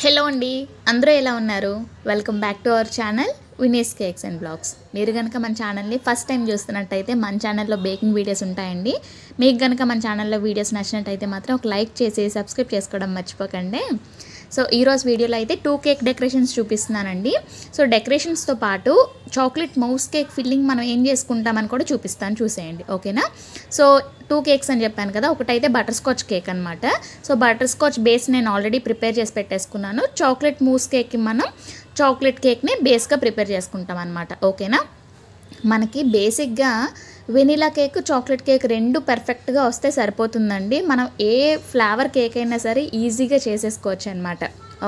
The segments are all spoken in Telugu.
హలో అండి, అందరూ ఎలా ఉన్నారు? Welcome back to our channel Vini's cakes and blogs. మీరు కనుక మన ఛానల్ని ఫస్ట్ టైం చూస్తున్నట్టయితే మన ఛానల్లో బేకింగ్ వీడియోస్ ఉంటాయండి. మీకు కనుక మన ఛానల్లో వీడియోస్ నచ్చినట్టయితే మాత్రం ఒక లైక్ చేసి సబ్స్క్రైబ్ చేసుకోవడం మర్చిపోకండి. సో ఈరోజు వీడియోలో అయితే 2 కేక్ డెకరేషన్స్ చూపిస్తున్నానండి. సో డెకరేషన్స్తో పాటు చాక్లెట్ మౌస్ కేక్ ఫిల్లింగ్ మనం ఏం చేసుకుంటామని కూడా చూపిస్తాను, చూసేయండి. ఓకేనా? సో 2 కేక్స్ అని చెప్పాను కదా, ఒకటైతే బటర్ స్కాచ్ కేక్ అనమాట. సో బటర్ స్కాచ్ బేస్ నేను ఆల్రెడీ ప్రిపేర్ చేసి పెట్టేసుకున్నాను. చాక్లెట్ మూస్ కేక్కి మనం చాక్లెట్ కేక్ని బేస్గా ప్రిపేర్ చేసుకుంటాం అనమాట. ఓకేనా? మనకి బేసిక్గా వెనిలా కేక్, చాక్లెట్ కేక్ రెండు పర్ఫెక్ట్గా వస్తే సరిపోతుందండి. మనం ఏ ఫ్లేవర్ కేక్ అయినా సరే ఈజీగా చేసేసుకోవచ్చు అనమాట.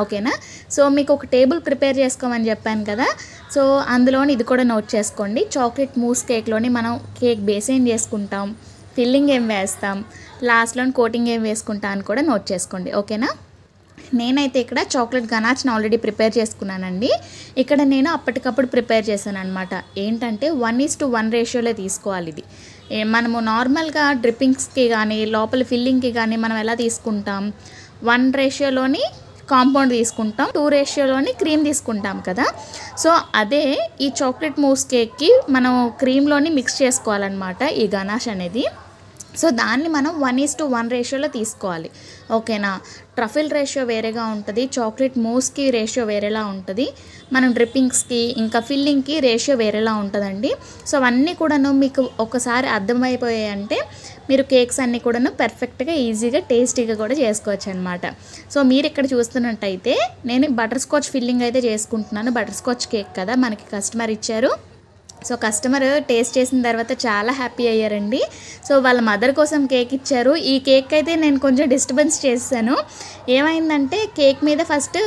ఓకేనా? సో మీకు ఒక టేబుల్ ప్రిపేర్ చేసుకోమని చెప్పాను కదా, సో అందులోని ఇది కూడా నోట్ చేసుకోండి. చాక్లెట్ మూస్ కేక్లోని మనం కేక్ బేస్ ఏం చేసుకుంటాం, ఫిల్లింగ్ ఏం వేస్తాం, లాస్ట్లోని కోటింగ్ ఏం వేసుకుంటాం అని కూడా నోట్ చేసుకోండి. ఓకేనా? నేనైతే ఇక్కడ చాక్లెట్ గనాచ్ని ఆల్రెడీ ప్రిపేర్ చేసుకున్నానండి. ఇక్కడ నేను అప్పటికప్పుడు ప్రిపేర్ చేశాను అనమాట. ఏంటంటే 1:1 రేషియోలో తీసుకోవాలి. ఇది మనము నార్మల్గా డ్రిప్పింగ్స్కి కానీ లోపల ఫిల్లింగ్కి కానీ మనం ఎలా తీసుకుంటాం, 1 రేషియోలోని కాంపౌండ్ తీసుకుంటాం, 2 రేషియోలోని క్రీమ్ తీసుకుంటాం కదా. సో అదే ఈ చాక్లెట్ మూస్ కేక్కి మనం క్రీమ్లోని మిక్స్ చేసుకోవాలన్నమాట ఈ గనాష్ అనేది. సో దాన్ని మనం 1:1 రేషియోలో తీసుకోవాలి. ఓకేనా? ట్రఫిల్ రేషియో వేరేగా ఉంటుంది, చాక్లెట్ మూస్కి రేషియో వేరేలా ఉంటుంది, మనం డ్రిప్పింగ్స్కి ఇంకా ఫిల్లింగ్కి రేషియో వేరేలా ఉంటుందండి. సో అవన్నీ కూడాను మీకు ఒకసారి అర్థమైపోయాయి అంటే మీరు కేక్స్ అన్నీ కూడాను పర్ఫెక్ట్గా ఈజీగా టేస్టీగా కూడా చేసుకోవచ్చు అనమాట. సో మీరు ఇక్కడ చూస్తున్నట్టయితే నేను బటర్ స్కాచ్ ఫిల్లింగ్ అయితే చేసుకుంటున్నాను. బటర్ స్కాచ్ కేక్ కదా మనకి కస్టమర్ ఇచ్చారు. సో కస్టమర్ టేస్ట్ చేసిన తర్వాత చాలా హ్యాపీ అయ్యారండి. సో వాళ్ళ మదర్ కోసం కేక్ ఇచ్చారు. ఈ కేక్ అయితే నేను కొంచెం డిస్టర్బెన్స్ చేశాను. ఏమైందంటే కేక్ మీద ఫస్ట్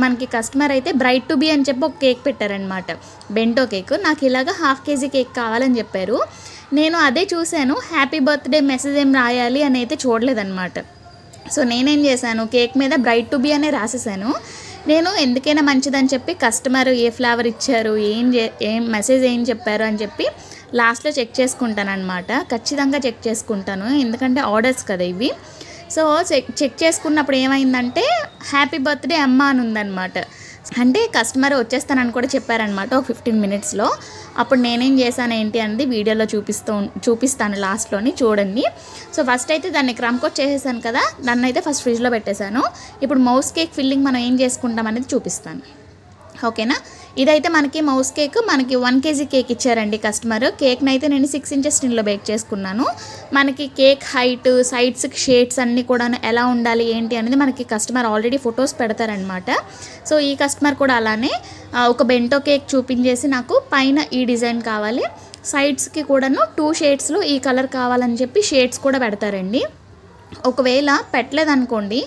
మనకి కస్టమర్ అయితే బ్రైట్ టు బీ అని చెప్పి ఒక కేక్ పెట్టారనమాట, బెంటో కేక్. నాకు ఇలాగా 1/2 kg కేక్ కావాలని చెప్పారు. నేను అదే చూశాను, హ్యాపీ బర్త్డే మెసేజ్ ఏం రాయాలి అని అయితే చూడలేదన్నమాట. సో నేనేం చేశాను, కేక్ మీద బ్రైట్ టు బీ అనే రాసేసాను. నేను ఎందుకైనా మంచిదని చెప్పి కస్టమర్ ఏ ఫ్లేవర్ ఇచ్చారు, ఏం మెసేజ్ ఏం చెప్పారు అని చెప్పి లాస్ట్లో చెక్ చేసుకుంటాను అనమాట. ఖచ్చితంగా చెక్ చేసుకుంటాను, ఎందుకంటే ఆర్డర్స్ కదా ఇవి. సో చెక్ చేసుకున్నప్పుడు ఏమైందంటే హ్యాపీ బర్త్డే అమ్మ అని ఉందన్నమాట. అంటే కస్టమర్ వచ్చేస్తానని కూడా చెప్పారనమాట ఒక 15 minutesలో. అప్పుడు నేనేం చేశాను ఏంటి అనేది వీడియోలో చూపిస్తాను లాస్ట్లోని, చూడండి. సో ఫస్ట్ అయితే దాన్ని క్రమ్ కోట్ చేసేసాను కదా, దాన్ని అయితే ఫస్ట్ ఫ్రిడ్జ్లో పెట్టేశాను. ఇప్పుడు మౌస్ కేక్ ఫిల్లింగ్ మనం ఏం చేసుకుంటాం అనేది చూపిస్తాను. ఓకేనా? ఇదైతే మనకి మౌస్ కేక్, మనకి 1 kg కేక్ ఇచ్చారండి కస్టమర్. కేక్ని అయితే నేను 6 inches టిన్లో బేక్ చేసుకున్నాను. మనకి కేక్ హైట్, సైడ్స్కి షేడ్స్ అన్నీ కూడా ఎలా ఉండాలి ఏంటి అనేది మనకి కస్టమర్ ఆల్రెడీ ఫొటోస్ పెడతారనమాట. సో ఈ కస్టమర్ కూడా అలానే ఒక బెంటో కేక్ చూపించేసి నాకు పైన ఈ డిజైన్ కావాలి, సైడ్స్కి కూడాను 2 షేడ్స్లో ఈ కలర్ కావాలని చెప్పి షేడ్స్ కూడా పెడతారండి. ఒకవేళ పెట్టలేదనుకోండి,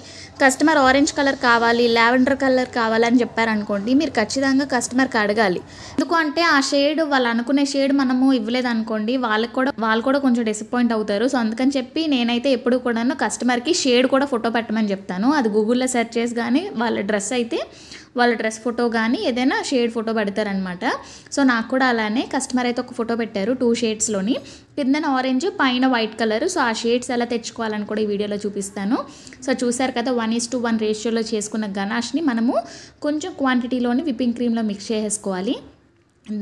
కస్టమర్ ఆరెంజ్ కలర్ కావాలి, లావెండర్ కలర్ కావాలని చెప్పారనుకోండి, మీరు ఖచ్చితంగా కస్టమర్కి అడగాలి. ఎందుకు అంటే ఆ షేడ్, వాళ్ళు అనుకునే షేడ్ మనము ఇవ్వలేదనుకోండి, వాళ్ళు కూడా కొంచెం డిసప్పాయింట్ అవుతారు. సో అందుకని చెప్పి నేనైతే ఎప్పుడు కూడాను కస్టమర్కి షేడ్ కూడా ఫోటో పెట్టమని చెప్తాను. అది గూగుల్లో సెర్చ్ చేసి కానీ వాళ్ళ డ్రెస్ ఫోటో కానీ ఏదైనా షేడ్ ఫోటో పెడతారనమాట. సో నాకు కూడా అలానే కస్టమర్ అయితే ఒక ఫోటో పెట్టారు 2 షేడ్స్లోని, కిందన ఆరెంజ్ పైన వైట్ కలర్. సో ఆ షేడ్స్ ఎలా తెచ్చుకోవాలని కూడా ఈ వీడియోలో చూపిస్తాను. సో చూసారు కదా, 1:1 రేషియోలో చేసుకున్న గనాష్ని మనము కొంచెం క్వాంటిటీలోని విప్పింగ్ క్రీమ్లో మిక్స్ చేసుకోవాలి.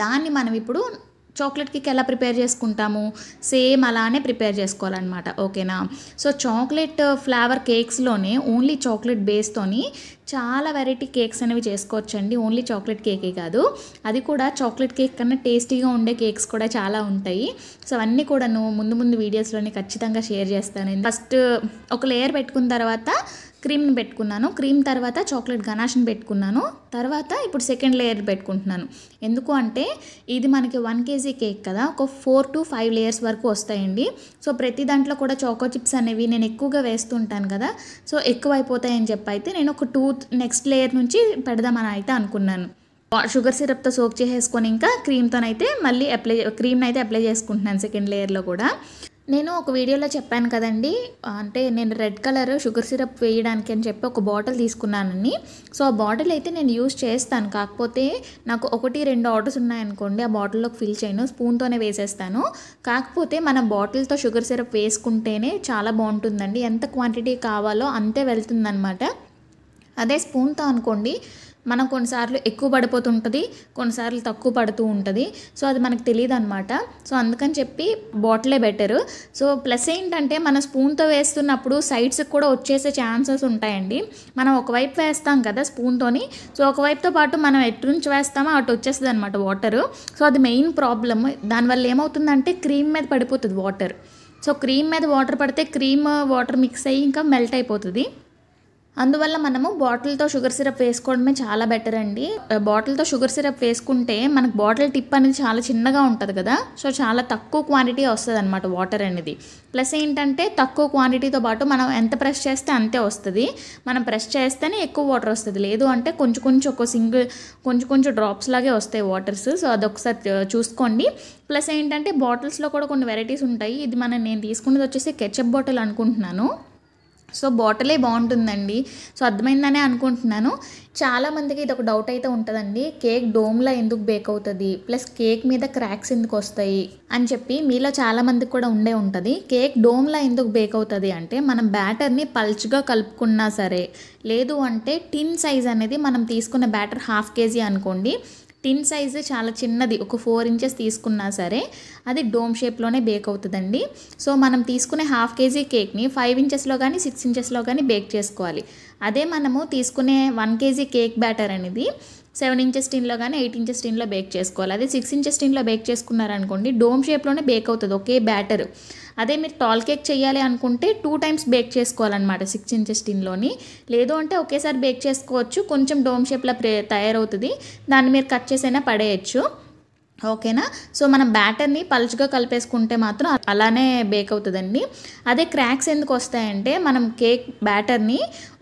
దాన్ని మనం ఇప్పుడు చాక్లెట్ కేక్ ఎలా ప్రిపేర్ చేసుకుంటాము, సేమ్ అలానే ప్రిపేర్ చేసుకోవాలన్నమాట. ఓకేనా? సో చాక్లెట్ ఫ్లేవర్ కేక్స్లోనే ఓన్లీ చాక్లెట్ బేస్తోని చాలా వెరైటీ కేక్స్ అనేవి చేసుకోవచ్చండి. ఓన్లీ చాక్లెట్ కేకే కాదు, అది కూడా చాక్లెట్ కేక్ కన్నా టేస్టీగా ఉండే కేక్స్ కూడా చాలా ఉంటాయి. సో అవన్నీ కూడాను ముందు వీడియోస్లోనే ఖచ్చితంగా షేర్ చేస్తాను. ఫస్ట్ ఒక లేయర్ పెట్టుకున్న తర్వాత క్రీమ్ని పెట్టుకున్నాను, క్రీమ్ తర్వాత చాక్లెట్ గనాష్ని పెట్టుకున్నాను, తర్వాత ఇప్పుడు సెకండ్ లేయర్ పెట్టుకుంటున్నాను. ఎందుకు అంటే ఇది మనకి 1 kg కేక్ కదా, ఒక 4 to 5 layers వరకు వస్తాయండి. సో ప్రతి దాంట్లో కూడా చాకో చిప్స్ అనేవి నేను ఎక్కువగా వేస్తుంటాను కదా, సో ఎక్కువ అయిపోతాయని చెప్పి అయితే నేను ఒక 2 నెక్స్ట్ లేయర్ నుంచి పెడదామని అయితే అనుకున్నాను. షుగర్ సిరప్తో సోక్ చేసేసుకొని ఇంకా క్రీమ్తోనైతే మళ్ళీ క్రీమ్ని అయితే అప్లై చేసుకుంటున్నాను సెకండ్ లేయర్లో కూడా. నేను ఒక వీడియోలో చెప్పాను కదండి, అంటే నేను రెడ్ కలర్ షుగర్ సిరప్ వేయడానికి అని చెప్పి ఒక బాటిల్ తీసుకున్నానని. సో ఆ బాటిల్ అయితే నేను యూజ్ చేస్తాను, కాకపోతే నాకు 1-2 ఆర్డర్స్ ఉన్నాయనుకోండి, ఆ బాటిల్లోకి ఫిల్ చేయను, స్పూన్తోనే వేసేస్తాను. కాకపోతే మన బాటిల్తో షుగర్ సిరప్ వేసుకుంటేనే చాలా బాగుంటుందండి. ఎంత క్వాంటిటీ కావాలో అంతే వెళ్తుందన్నమాట. అదే స్పూన్తో అనుకోండి మనం కొన్నిసార్లు ఎక్కువ పడిపోతుంటుంది, కొన్నిసార్లు తక్కువ పడుతూ ఉంటుంది. సో అది మనకు తెలియదు అనమాట. సో అందుకని చెప్పి బాటిలే బెటరు. సో ప్లస్ ఏంటంటే మన స్పూన్తో వేస్తున్నప్పుడు సైడ్స్కి కూడా వచ్చేసే ఛాన్సెస్ ఉంటాయండి. మనం ఒకవైపు వేస్తాం కదా స్పూన్తోని, సో ఒకవైపుతో పాటు మనం ఎటు నుంచి వేస్తామో అటు వచ్చేస్తుంది అనమాట వాటరు. సో అది మెయిన్ ప్రాబ్లమ్. దానివల్ల ఏమవుతుందంటే క్రీమ్ మీద పడిపోతుంది వాటర్. సో క్రీమ్ మీద వాటర్ పడితే క్రీమ్ వాటర్ మిక్స్ అయ్యి ఇంకా మెల్ట్ అయిపోతుంది. అందువల్ల మనము బాటిల్తో షుగర్ సిరప్ వేసుకోవడమే చాలా బెటర్ అండి. బాటిల్తో షుగర్ సిరప్ వేసుకుంటే మనకు బాటిల్ టిప్ అనేది చాలా చిన్నగా ఉంటుంది కదా, సో చాలా తక్కువ క్వాంటిటీ వస్తుంది అనమాట వాటర్ అనేది. ప్లస్ ఏంటంటే తక్కువ క్వాంటిటీతో పాటు మనం ఎంత ప్రెస్ చేస్తే అంతే వస్తుంది. మనం ప్రెస్ చేస్తేనే ఎక్కువ వాటర్ వస్తుంది, లేదు అంటే కొంచెం కొంచెం ఒక కొంచెం డ్రాప్స్ లాగే వస్తాయి వాటర్స్. సో అదొకసారి చూసుకోండి. ప్లస్ ఏంటంటే బాటిల్స్లో కూడా కొన్ని వెరైటీస్ ఉంటాయి. ఇది నేను తీసుకున్నది వచ్చేసి కెచప్ బాటిల్ అనుకుంటున్నాను. సో బాటిలే బాగుంటుందండి. సో అర్థమైందనే అనుకుంటున్నాను. చాలామందికి ఇది ఒక డౌట్ అయితే ఉంటుందండి, కేక్ డోమ్లో ఎందుకు బేక్ అవుతుంది, ప్లస్ కేక్ మీద క్రాక్స్ ఎందుకు వస్తాయి అని చెప్పి మీలో చాలామందికి కూడా ఉంటుంది. కేక్ డోమ్లో ఎందుకు బేక్ అవుతుంది అంటే మనం బ్యాటర్ని పల్చగా కలుపుకున్నా సరే, లేదు అంటే టిన్ సైజ్ అనేది మనం తీసుకున్న బ్యాటర్ 1/2 kg అనుకోండి, టిన్ సైజు చాలా చిన్నది ఒక 4 inches తీసుకున్నా సరే అది డోమ్ షేప్లోనే బేక్ అవుతుందండి. సో మనం తీసుకునే 1/2 kg కేక్ని 5 inchesలో కానీ 6 inchesలో కానీ బేక్ చేసుకోవాలి. అదే మనము తీసుకునే 1 kg కేక్ బ్యాటర్ అనేది 7 inches టిన్లో కానీ 8 inches టిన్లో బేక్ చేసుకోవాలి. అదే 6 inches టిన్లో బేక్ చేసుకున్నారనుకోండి డోమ్ షేప్లోనే బేక్ అవుతుంది ఒకే బ్యాటర్. అదే మీరు టాల్ కేక్ చేయాలి అనుకుంటే 2 times బేక్ చేసుకోవాలన్నమాట 6 inches టిన్లోని. లేదు అంటే ఒకేసారి బేక్ చేసుకోవచ్చు, కొంచెం డోమ్ షేప్లో తయారవుతుంది, దాన్ని మీరు కట్ చేసైనా పడేయచ్చు. ఓకేనా. సో మనం బ్యాటర్ని పలుచగా కలిపేసుకుంటే మాత్రం అలానే బేక్ అవుతుందండి. అదే క్రాక్స్ ఎందుకు వస్తాయంటే మనం కేక్ బ్యాటర్ని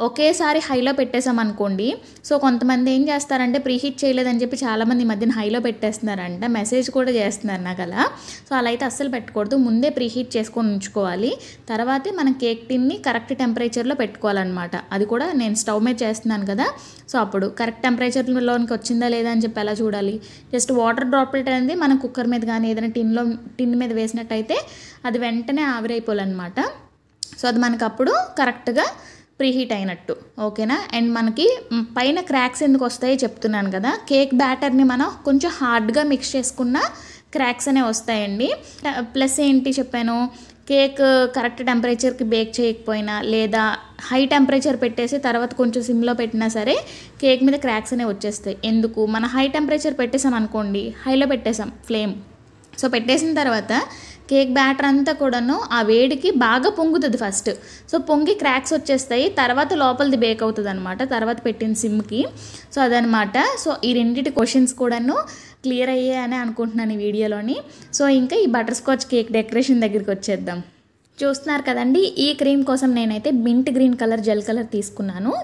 ఒకేసారి హైలో పెట్టేసామనుకోండి, సో కొంతమంది ఏం చేస్తారంటే ప్రీహీట్ చేయలేదని చెప్పి చాలామంది ఈ మధ్యన హైలో పెట్టేస్తున్నారంట, మెసేజ్ కూడా చేస్తున్నారు నాకు అలా. సో అలా అయితే అస్సలు పెట్టకూడదు, ముందే ప్రీహీట్ చేసుకొని ఉంచుకోవాలి. తర్వాతే మనం కేక్ టిన్ని కరెక్ట్ టెంపరేచర్లో పెట్టుకోవాలన్నమాట. అది కూడా నేను స్టవ్ మీద చేస్తున్నాను కదా, సో అప్పుడు కరెక్ట్ టెంపరేచర్లోనికి వచ్చిందా లేదా అని చెప్పి ఎలా చూడాలి. జస్ట్ వాటర్ డ్రాప్లెట్ అనేది మనం కుక్కర్ మీద కానీ ఏదైనా టిన్ మీద వేసినట్టయితే అది వెంటనే ఆవిరైపోవాలన్నమాట. సో అది మనకు అప్పుడు కరెక్ట్గా ప్రీహీట్ అయినట్టు. ఓకేనా. అండ్ మనకి పైన క్రాక్స్ ఎందుకు వస్తాయో చెప్తున్నాను కదా, కేక్ బ్యాటర్ని మనం కొంచెం హార్డ్గా మిక్స్ చేసుకున్న క్రాక్స్ అనేవి వస్తాయండి. ప్లస్ ఏంటి చెప్పాను, కేక్ కరెక్ట్ టెంపరేచర్కి బేక్ చేయకపోయినా లేదా హై టెంపరేచర్ పెట్టేసి తర్వాత కొంచెం సిమ్లో పెట్టినా సరే కేక్ మీద క్రాక్స్ అనేవి వచ్చేస్తాయి. ఎందుకు, మన హై టెంపరేచర్ పెట్టేసాం అనుకోండి, హైలో పెట్టేసాం ఫ్లేమ్, సో పెట్టేసిన తర్వాత కేక్ బ్యాటర్ అంతా కూడాను ఆ వేడికి బాగా పొంగుతుంది ఫస్ట్. సో పొంగి క్రాక్స్ వచ్చేస్తాయి, తర్వాత లోపలిది బేక్ అవుతుంది అనమాట తర్వాత పెట్టిన సిమ్కి. సో అదనమాట. సో ఈ రెండింటి క్వశ్చన్స్ కూడాను క్లియర్ అయ్యాయని అనుకుంటున్నాను ఈ వీడియోలోని. సో ఇంకా ఈ బటర్ స్కాచ్ కేక్ డెకరేషన్ దగ్గరికి వచ్చేద్దాం. చూస్తున్నారు కదండి, ఈ క్రీమ్ కోసం నేనైతే mint green colour gel colour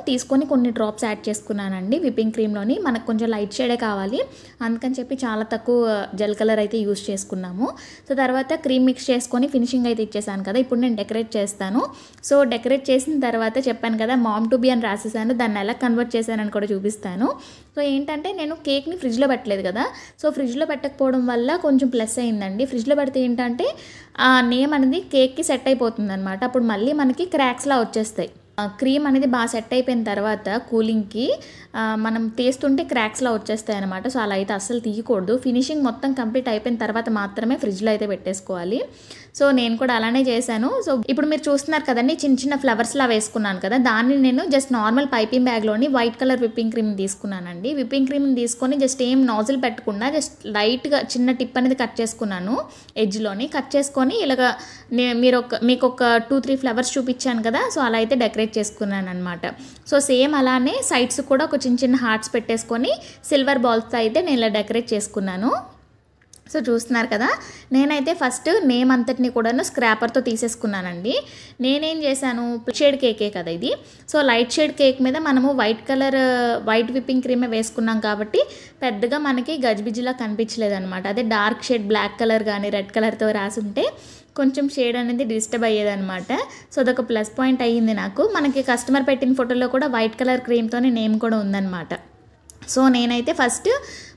తీసుకొని కొన్ని డ్రాప్స్ యాడ్ చేసుకున్నానండి విప్పింగ్ క్రీమ్లోని. మనకు కొంచెం లైట్ షేడే కావాలి అందుకని చెప్పి చాలా తక్కువ జెల్ కలర్ అయితే యూస్ చేసుకున్నాము. సో తర్వాత క్రీమ్ మిక్స్ చేసుకొని ఫినిషింగ్ అయితే ఇచ్చేసాను కదా, ఇప్పుడు నేను డెకరేట్ చేస్తాను. సో డెకరేట్ చేసిన తర్వాత చెప్పాను కదా మామ్ టు బీ అని రాసేసాను, దాన్ని ఎలా కన్వర్ట్ చేశానని కూడా చూపిస్తాను. సో ఏంటంటే నేను కేక్ని ఫ్రిడ్జ్లో పెట్టలేదు కదా, సో ఫ్రిడ్జ్లో పెట్టకపోవడం వల్ల కొంచెం ప్లస్ అయిందండి. ఫ్రిడ్జ్లో పెడితే ఏంటంటే ఆ నేమ్ అనేది కేక్కి సెట్ అయిపోతుంది అనమాట, అప్పుడు మళ్ళీ మనకి క్రాక్స్లా వచ్చేస్తాయి. క్రీమ్ అనేది బాగా సెట్ అయిపోయిన తర్వాత కూలింగ్కి మనం తీస్తుంటే క్రాక్స్లా వచ్చేస్తాయి అనమాట. సో అలా అయితే అస్సలు తీయకూడదు. ఫినిషింగ్ మొత్తం కంప్లీట్ అయిపోయిన తర్వాత మాత్రమే ఫ్రిడ్జ్లో అయితే పెట్టేసుకోవాలి. సో నేను కూడా అలానే చేశాను. సో ఇప్పుడు మీరు చూస్తున్నారు కదండి, చిన్న చిన్న ఫ్లవర్స్లా వేసుకున్నాను కదా, దాన్ని నేను జస్ట్ నార్మల్ పైపింగ్ బ్యాగ్లోని వైట్ కలర్ విప్పింగ్ క్రీమ్ తీసుకున్నానండి. విప్పింగ్ క్రీమ్ని తీసుకొని జస్ట్ ఏం నాజిల్ పెట్టకుండా జస్ట్ లైట్గా చిన్న టిప్ అనేది కట్ చేసుకున్నాను, ఎడ్జ్లోని కట్ చేసుకొని ఇలాగా మీకు ఒక 2-3 ఫ్లవర్స్ చూపించాను కదా, సో అలా అయితే డెకరేట్ చేసుకున్నాను అనమాట. సో సేమ్ అలానే సైడ్స్ కూడా ఒక చిన్న చిన్న హార్ట్స్ పెట్టేసుకొని సిల్వర్ బాల్స్తో అయితే నేను ఇలా డెకరేట్ చేసుకున్నాను. సో చూస్తున్నారు కదా, నేనైతే ఫస్ట్ నేమ్ అంతటిని కూడాను స్క్రాపర్తో తీసేసుకున్నానండి. నేనేం చేశాను, షేడ్ కేకే కదా ఇది, సో లైట్ షేడ్ కేక్ మీద మనము వైట్ విప్పింగ్ క్రీమే వేసుకున్నాం కాబట్టి పెద్దగా మనకి గజిబిజిలా కనిపించలేదు అనమాట. అదే డార్క్ షేడ్ బ్లాక్ కలర్ కానీ రెడ్ కలర్తో రాసి ఉంటే కొంచెం షేడ్ అనేది డిస్టర్బ్ అయ్యేదన్నమాట. సో అదొక ప్లస్ పాయింట్ అయ్యింది నాకు. మనకి కస్టమర్ పెట్టిన ఫోటోలో కూడా వైట్ కలర్ క్రీమ్తోనే నేమ్ కూడా ఉందన్నమాట. సో నేనైతే ఫస్ట్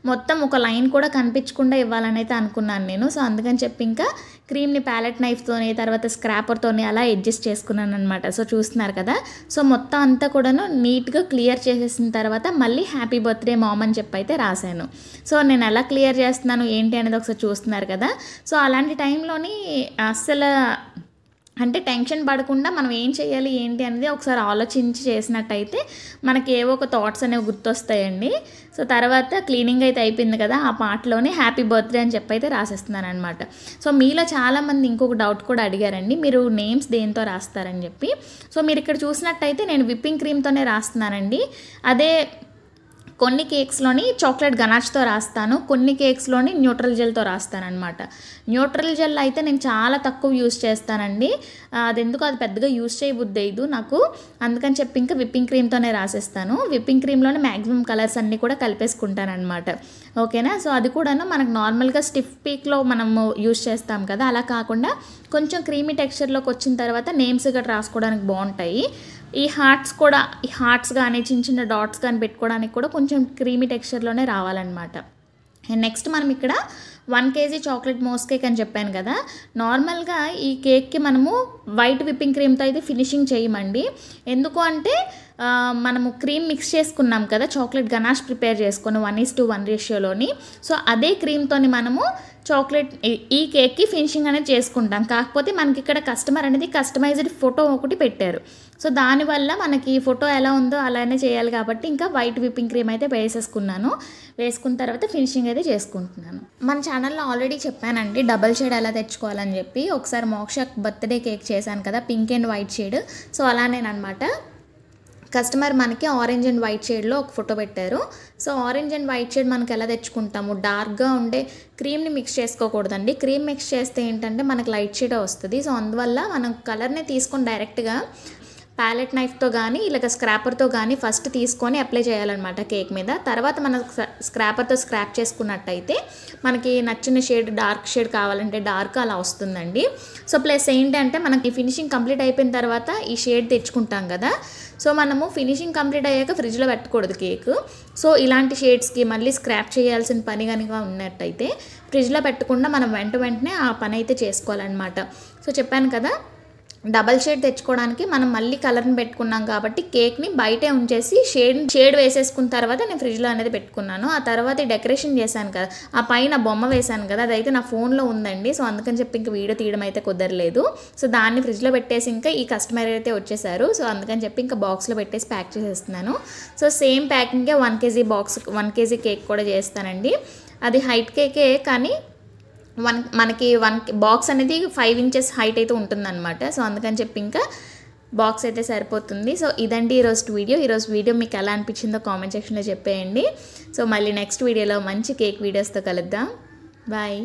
మొత్తం ఒక లైన్ కూడా కనిపించకుండా ఇవ్వాలని అయితే అనుకున్నాను నేను. సో అందుకని చెప్పి ఇంకా క్రీమ్ని ప్యాలెట్ నైఫ్తోని తర్వాత స్క్రాపర్తోని అలా అడ్జస్ట్ చేసుకున్నాను అనమాట. సో చూస్తున్నారు కదా. సో మొత్తం అంతా కూడాను నీట్గా క్లియర్ చేసేసిన తర్వాత మళ్ళీ హ్యాపీ బర్త్డే మామ్ అని చెప్పి అయితే రాశాను. సో నేను ఎలా క్లియర్ చేస్తున్నాను ఏంటి అనేది ఒకసారి చూస్తున్నారు కదా. సో అలాంటి టైంలోని అస్సలు అంటే టెన్షన్ పడకుండా మనం ఏం చేయాలి ఏంటి అనేది ఒకసారి ఆలోచించి చేసినట్టయితే మనకి ఏవో ఒక థాట్స్ అనేవి గుర్తొస్తాయండి. సో తర్వాత క్లీనింగ్ అయితే అయిపోయింది కదా, ఆ పార్ట్లోనే హ్యాపీ బర్త్డే అని చెప్పి అయితే రాసేస్తున్నాను అనమాట. సో మీలో చాలామంది ఇంకొక డౌట్ కూడా అడిగారండి, మీరు నేమ్స్ దేంతో రాస్తారని చెప్పి. సో మీరు ఇక్కడ చూసినట్టయితే నేను విప్పింగ్ క్రీమ్తోనే రాస్తున్నానండి. అదే కొన్ని కేక్స్లోని చాక్లెట్ గనాచ్తో రాస్తాను, కొన్ని కేక్స్లోని న్యూట్రల్ జెల్తో రాస్తాను అనమాట. న్యూట్రల్ జెల్ అయితే నేను చాలా తక్కువ యూస్ చేస్తానండి, అది ఎందుకు అది పెద్దగా యూస్ చేయబుద్దేదు నాకు, అందుకని చెప్పి ఇంకా విప్పింగ్ క్రీమ్తోనే రాసేస్తాను. విప్పింగ్ క్రీమ్లోనే మ్యాక్సిమం కలర్స్ అన్నీ కూడా కలిపేసుకుంటాను అనమాట. ఓకేనా. సో అది కూడాను మనకు నార్మల్గా స్టిఫ్ పీక్లో మనము యూస్ చేస్తాం కదా, అలా కాకుండా కొంచెం క్రీమీ టెక్స్చర్లోకి వచ్చిన తర్వాత నేమ్స్ గట్రా రాసుకోవడానికి బాగుంటాయి. ఈ హార్ట్స్ కానీ చిన్న చిన్న డాట్స్ కానీ పెట్టుకోవడానికి కూడా కొంచెం క్రీమీ టెక్స్చర్లోనే రావాలన్నమాట. అండ్ నెక్స్ట్ మనం ఇక్కడ 1 kg చాక్లెట్ మోస్ కేక్ అని చెప్పాను కదా. నార్మల్గా ఈ కేక్కి మనము వైట్ విప్పింగ్ క్రీమ్తో అయితే ఫినిషింగ్ చేయమండి. ఎందుకు అంటే మనము క్రీమ్ మిక్స్ చేసుకున్నాం కదా, చాక్లెట్ గనాష్ ప్రిపేర్ చేసుకొని 1:1 రేషియోలోని. సో అదే క్రీమ్తోని మనము చాక్లెట్ ఈ కేక్కి ఫినిషింగ్ అనేది చేసుకుంటాం. కాకపోతే మనకి ఇక్కడ కస్టమర్ అనేది కస్టమైజ్డ్ ఫోటో ఒకటి పెట్టారు. సో దానివల్ల మనకి ఫోటో ఎలా ఉందో అలానే చేయాలి కాబట్టి ఇంకా వైట్ విప్పింగ్ క్రీమ్ అయితే వేసుకున్న తర్వాత ఫినిషింగ్ అయితే చేసుకుంటున్నాను. మన ఛానల్లో ఆల్రెడీ చెప్పానండి డబల్ షేడ్ ఎలా తెచ్చుకోవాలని చెప్పి. ఒకసారి మోక్ష బర్త్డే కేక్ చేశాను కదా, pink and white shade. So అలానేనమాట. కస్టమర్ మనకి ఆరెంజ్ అండ్ వైట్ షేడ్లో ఒక ఫోటో పెట్టారు. So orange and white shade మనకి ఎలా తెచ్చుకుంటాము, డార్క్గా ఉండే క్రీమ్ని మిక్స్ చేసుకోకూడదండి. క్రీమ్ మిక్స్ చేస్తే ఏంటంటే మనకి లైట్ షేడ్ వస్తుంది. సో అందువల్ల మనం కలర్ని తీసుకొని డైరెక్ట్గా ప్యాలెట్ నైఫ్తో కానీ ఇలాగ స్క్రాపర్తో కానీ ఫస్ట్ తీసుకొని అప్లై చేయాలన్నమాట కేక్ మీద. తర్వాత మనం స్క్రాపర్తో స్క్రాప్ చేసుకున్నట్టయితే మనకి నచ్చిన షేడ్ డార్క్ షేడ్ కావాలంటే డార్క్ అలా వస్తుందండి. సో ప్లస్ ఏంటంటే మనకి ఫినిషింగ్ కంప్లీట్ అయిపోయిన తర్వాత ఈ షేడ్ తెచ్చుకుంటాం కదా, సో మనము ఫినిషింగ్ కంప్లీట్ అయ్యాక ఫ్రిడ్జ్లో పెట్టకూడదు కేక్. సో ఇలాంటి షేడ్స్కి మళ్ళీ స్క్రాప్ చేయాల్సిన పని కనుక ఉన్నట్టయితే ఫ్రిడ్జ్లో పెట్టకుండా మనం వెంటనే ఆ పని అయితే చేసుకోవాలన్నమాట. సో చెప్పాను కదా, డబల్ షేడ్ తెచ్చుకోవడానికి మనం మళ్ళీ కలర్ని పెట్టుకున్నాం కాబట్టి కేక్ని బయటే ఉంచేసి షేడ్ వేసేసుకున్న తర్వాత నేను ఫ్రిడ్జ్లో అనేది పెట్టుకున్నాను. ఆ తర్వాత డెకరేషన్ చేశాను కదా, ఆ పైన బొమ్మ వేశాను కదా, అదైతే నా ఫోన్లో ఉందండి. సో అందుకని చెప్పి ఇంకా వీడియో తీయడం అయితే కుదరలేదు. సో దాన్ని ఫ్రిడ్జ్లో పెట్టేసి ఇంకా ఈ కస్టమర్ అయితే వచ్చేసారు. సో అందుకని చెప్పి ఇంకా బాక్స్లో పెట్టేసి ప్యాక్ చేసేస్తున్నాను. సో సేమ్ ప్యాకింగే 1 kg కేక్ కూడా చేస్తానండి. అది హైట్ కేకే కానీ మనకి 1 బాక్స్ అనేది 5 inches హైట్ అయితే ఉంటుందన్నమాట. సో అందుకని చెప్పి ఇంకా బాక్స్ అయితే సరిపోతుంది. సో ఇదండి ఈరోజు వీడియో మీకు ఎలా అనిపించిందో కామెంట్ సెక్షన్లో చెప్పేయండి. సో మళ్ళీ నెక్స్ట్ వీడియోలో మంచి కేక్ వీడియోస్తో కలుద్దాం. బాయ్.